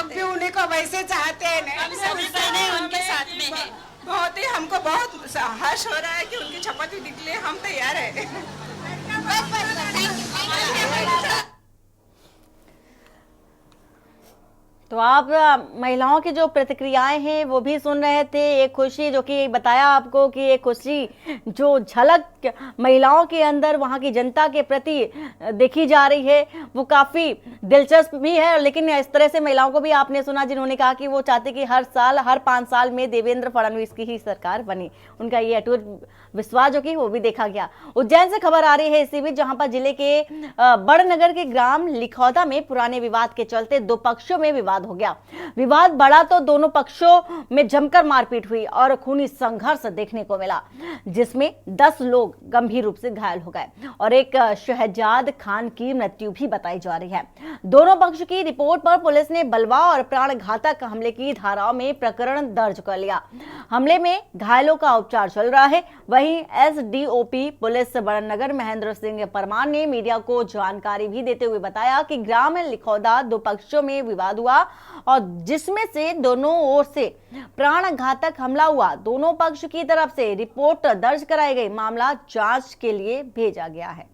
भी उन्हीं को वैसे चाहते हैं ना, हम सभी बहनें उनके साथ में हैं। बहुत ही हमको बहुत हर्ष हो रहा है कि उनकी शपथ निकले, हम तैयार है। तो आप महिलाओं की जो प्रतिक्रियाएं हैं वो भी सुन रहे थे। एक खुशी जो कि बताया आपको कि एक खुशी जो झलक महिलाओं के अंदर वहां की जनता के प्रति देखी जा रही है वो काफ़ी दिलचस्प भी है। लेकिन इस तरह से महिलाओं को भी आपने सुना जिन्होंने कहा कि वो चाहते कि हर 5 साल में देवेंद्र फडणवीस की ही सरकार बने। उनका ये अटूट विश्वास जो कि वो भी देखा गया। उज्जैन से खबर आ रही है इसी बीच, जहां पर जिले के बड़नगर के ग्राम लिखौदा में पुराने विवाद के चलते 2 पक्षों में विवाद हो गया। विवाद बढ़ा तो दोनों पक्षों में जमकर मारपीट हुई और खूनी संघर्ष देखने को मिला, जिसमें 10 लोग गंभीर रूप से घायल हो गए और एक शहजाद खान की मृत्यु भी बताई जा रही है। दोनों पक्ष की रिपोर्ट पर पुलिस ने बलवा और प्राणघातक हमले की धाराओं में प्रकरण दर्ज कर लिया। हमले में घायलों का उपचार चल रहा है। वहीं एसडीओपी पुलिस बड़नगर महेंद्र सिंह परमार ने मीडिया को जानकारी भी देते हुए बताया कि ग्राम लिखौदा 2 पक्षों में विवाद हुआ और जिसमें से दोनों ओर से प्राणघातक हमला हुआ। दोनों पक्ष की तरफ से रिपोर्ट दर्ज कराई गई, मामला जांच के लिए भेजा गया है।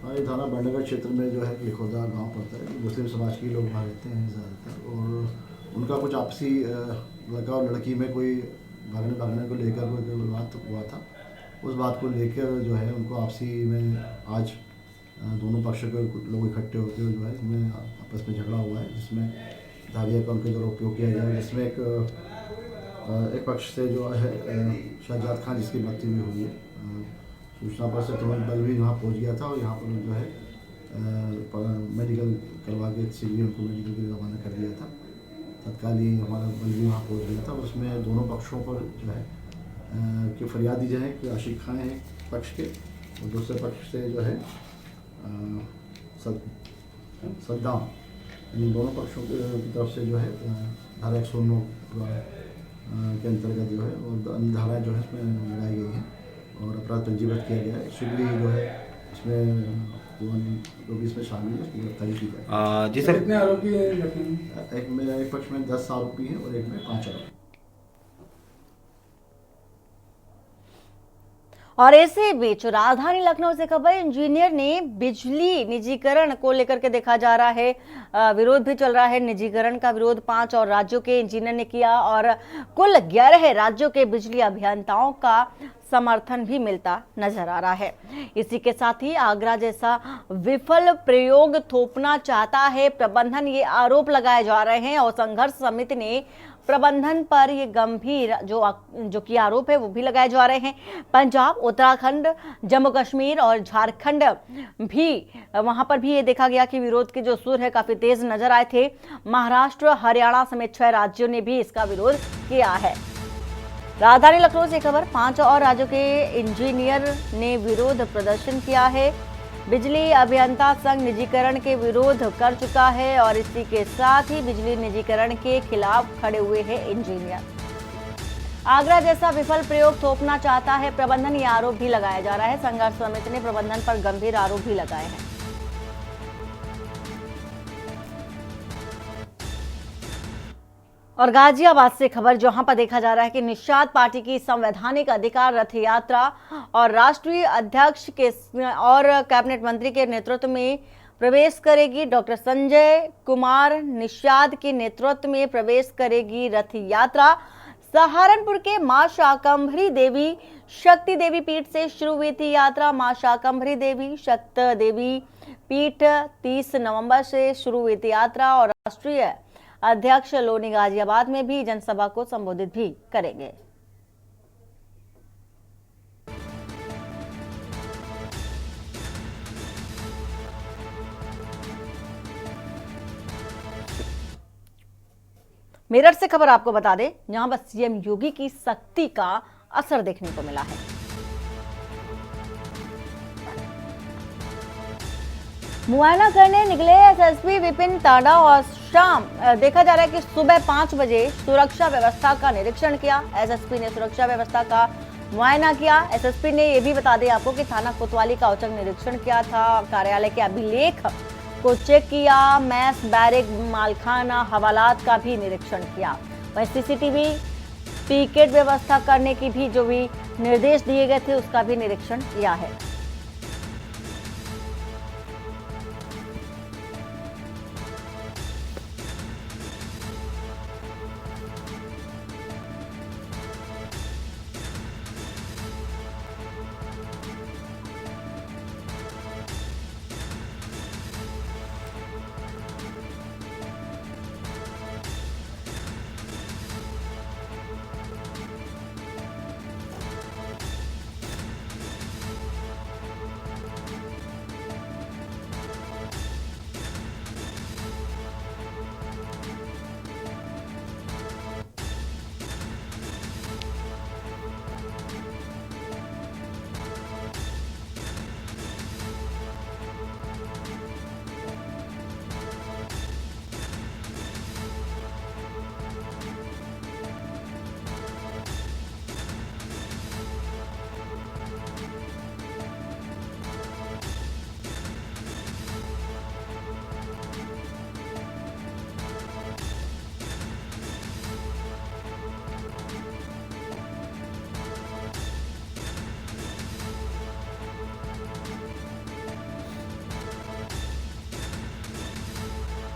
हमारे थाना बड़नगर क्षेत्र में जो है लिखौदा गांव पड़ता है। मुस्लिम समाज के लोग वहाँ रहते हैं ज़्यादातर, और उनका कुछ आपसी लड़का और लड़की में कोई भागने को लेकर कोई विवाद हुआ था। उस बात को लेकर जो है उनको आपसी में आज दोनों पक्ष के लोग इकट्ठे होते हुए जो है इसमें आपस में झगड़ा हुआ है, जिसमें धारिया का उनके द्वारा उपयोग किया गया, जिसमें एक पक्ष से जो है शहजाद खान जिसकी मृत्यु भी हुई है। सूचना पर से तुरंत बल भी वहाँ पहुँच गया था और यहाँ पर जो है मेडिकल करवा के सिविल उनको मेडिकल के लिए रवाना कर दिया था। तत्काल ही हमारा बल भी वहाँ पहुँच गया था। उसमें दोनों पक्षों पर जो है कि फरियाद दी जाए कि आशिक खान है पक्ष के और दूसरे पक्ष से जो है सद्दाम, इन दोनों पक्षों की तरफ से जो है धारा 109 के अंतर्गत जो है और अन्य धाराएँ जो है इसमें लगाई गई हैं और अपराध पंजीबद्ध किया गया है। शीघ्र ही जो है इसमें जो भी इसमें शामिल है उसकी गिरफ्तारी की जाए। जी सर, कितने आरोपी हैं? एक पक्ष में 10 आरोपी हैं और एक में 5 आरोपी। और इसी बीच राजधानी लखनऊ से खबर, इंजीनियर ने बिजली निजीकरण को लेकर के देखा जा रहा है विरोध भी चल रहा है। निजीकरण का विरोध 5 और राज्यों के इंजीनियर ने किया और कुल 11 राज्यों के बिजली अभियंताओं का समर्थन भी मिलता नजर आ रहा है। इसी के साथ ही आगरा जैसा विफल प्रयोग थोपना चाहता है प्रबंधन, ये आरोप लगाए जा रहे हैं और संघर्ष समिति ने प्रबंधन पर ये गंभीर जो कि आरोप है वो भी लगाए जा रहे हैं। पंजाब, उत्तराखंड, जम्मू कश्मीर और झारखंड भी वहां पर भी ये देखा गया कि विरोध के जो सुर है काफी तेज नजर आए थे। महाराष्ट्र, हरियाणा समेत 6 राज्यों ने भी इसका विरोध किया है। राजधानी लखनऊ से खबर, 5 और राज्यों के इंजीनियर ने विरोध प्रदर्शन किया है। बिजली अभियंता संघ निजीकरण के विरोध कर चुका है और इसी के साथ ही बिजली निजीकरण के खिलाफ खड़े हुए हैं इंजीनियर। आगरा जैसा विफल प्रयोग थोपना चाहता है प्रबंधन, ये आरोप भी लगाया जा रहा है। संघर्ष समिति ने प्रबंधन पर गंभीर आरोप भी लगाए हैं। और गाजियाबाद से खबर जहां पर देखा जा रहा है कि निषाद पार्टी की संवैधानिक अधिकार रथ यात्रा और राष्ट्रीय अध्यक्ष के और कैबिनेट मंत्री के नेतृत्व में प्रवेश करेगी। डॉक्टर संजय कुमार निषाद के नेतृत्व में प्रवेश करेगी रथ यात्रा। सहारनपुर के मां शाकंभरी देवी शक्ति देवी पीठ से शुरू हुई थी यात्रा। मां शाकंभरी देवी शक्ति देवी पीठ 30 नवंबर से शुरू हुई थी यात्रा और राष्ट्रीय अध्यक्ष लोनी गाजियाबाद में भी जनसभा को संबोधित भी करेंगे। मेरठ से खबर आपको बता दें, यहां पर सीएम योगी की सख्ती का असर देखने को मिला है। मुआयना करने निकले एसएसपी विपिन ताड़ा और शाम देखा जा रहा है कि सुबह 5 बजे सुरक्षा व्यवस्था का निरीक्षण किया। एसएसपी ने सुरक्षा व्यवस्था का मुआयना किया। एसएसपी ने यह भी बता दें आपको कि थाना कोतवाली का औचक निरीक्षण किया था, कार्यालय के अभिलेख को चेक किया, मैस बैरिक मालखाना हवालात का भी निरीक्षण किया। वहीं सीसीटीवी पिकेट व्यवस्था करने की भी जो भी निर्देश दिए गए थे उसका भी निरीक्षण किया है।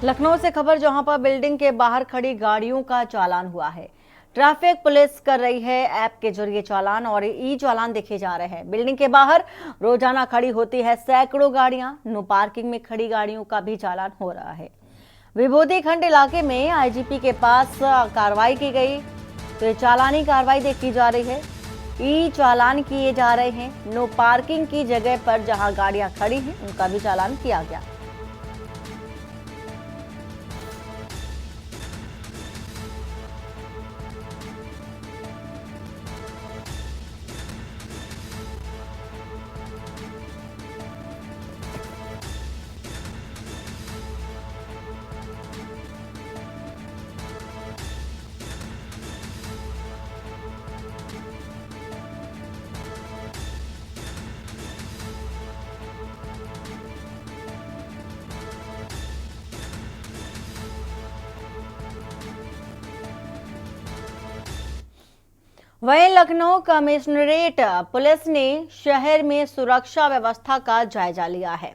लखनऊ से खबर जहां पर बिल्डिंग के बाहर खड़ी गाड़ियों का चालान हुआ है। ट्रैफिक पुलिस कर रही है ऐप के जरिए चालान और ई चालान देखे जा रहे हैं। बिल्डिंग के बाहर रोजाना खड़ी होती है सैकड़ों गाड़ियां। नो पार्किंग में खड़ी गाड़ियों का भी चालान हो रहा है। विभूति खंड इलाके में आईजीपी के पास कार्रवाई की गई तो ये चालानी कार्रवाई देखी जा रही है। ई चालान किए जा रहे हैं। नो पार्किंग की जगह पर जहां गाड़ियां खड़ी हैं उनका भी चालान किया गया। वहीं लखनऊ कमिश्नरेट पुलिस ने शहर में सुरक्षा व्यवस्था का जायजा लिया है।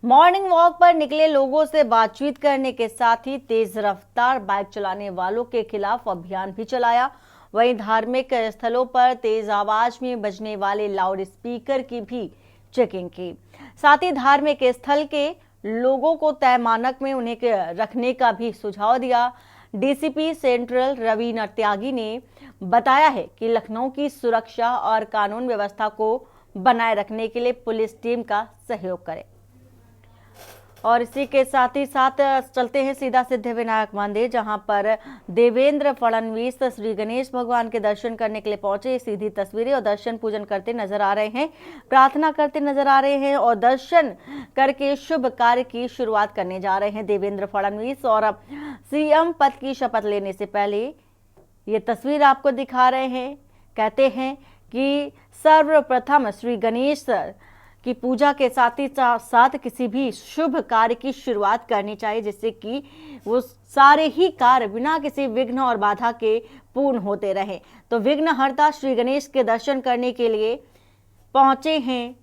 मॉर्निंग वॉक पर निकले लोगों से बातचीत करने के साथ ही तेज रफ्तार बाइक चलाने वालों के खिलाफ अभियान भी चलाया। वहीं धार्मिक स्थलों पर तेज आवाज में बजने वाले लाउड स्पीकर की भी चेकिंग की। साथ ही धार्मिक स्थल के लोगों को तय मानक में उन्हें रखने का भी सुझाव दिया। डीसीपी सेंट्रल रवि नरत्यागी ने बताया है कि लखनऊ की सुरक्षा और कानून व्यवस्था को बनाए रखने के लिए पुलिस टीम का सहयोग करें। और इसी के साथ ही साथ चलते हैं सीधा सिद्धिविनायक मंदिर, जहां पर देवेंद्र फडणवीस श्री गणेश भगवान के दर्शन करने के लिए पहुंचे। सीधी तस्वीरें और दर्शन पूजन करते नजर आ रहे हैं, प्रार्थना करते नजर आ रहे हैं और दर्शन करके शुभ कार्य की शुरुआत करने जा रहे हैं देवेंद्र फडणवीस। और अब सीएम पद की शपथ लेने से पहले ये तस्वीर आपको दिखा रहे हैं। कहते हैं कि सर्वप्रथम श्री गणेश कि पूजा के साथ ही साथ किसी भी शुभ कार्य की शुरुआत करनी चाहिए, जिससे कि वो सारे ही कार्य बिना किसी विघ्न और बाधा के पूर्ण होते रहे। तो विघ्नहर्ता श्री गणेश के दर्शन करने के लिए पहुंचे हैं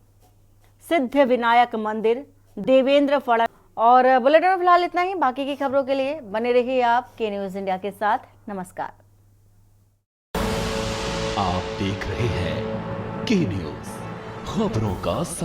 सिद्ध विनायक मंदिर देवेंद्र फड़क। और बुलेटिन में फिलहाल इतना ही। बाकी की खबरों के लिए बने रहिए आप के न्यूज इंडिया के साथ। नमस्कार। आप देख रहे हैं के न्यूज, खबरों का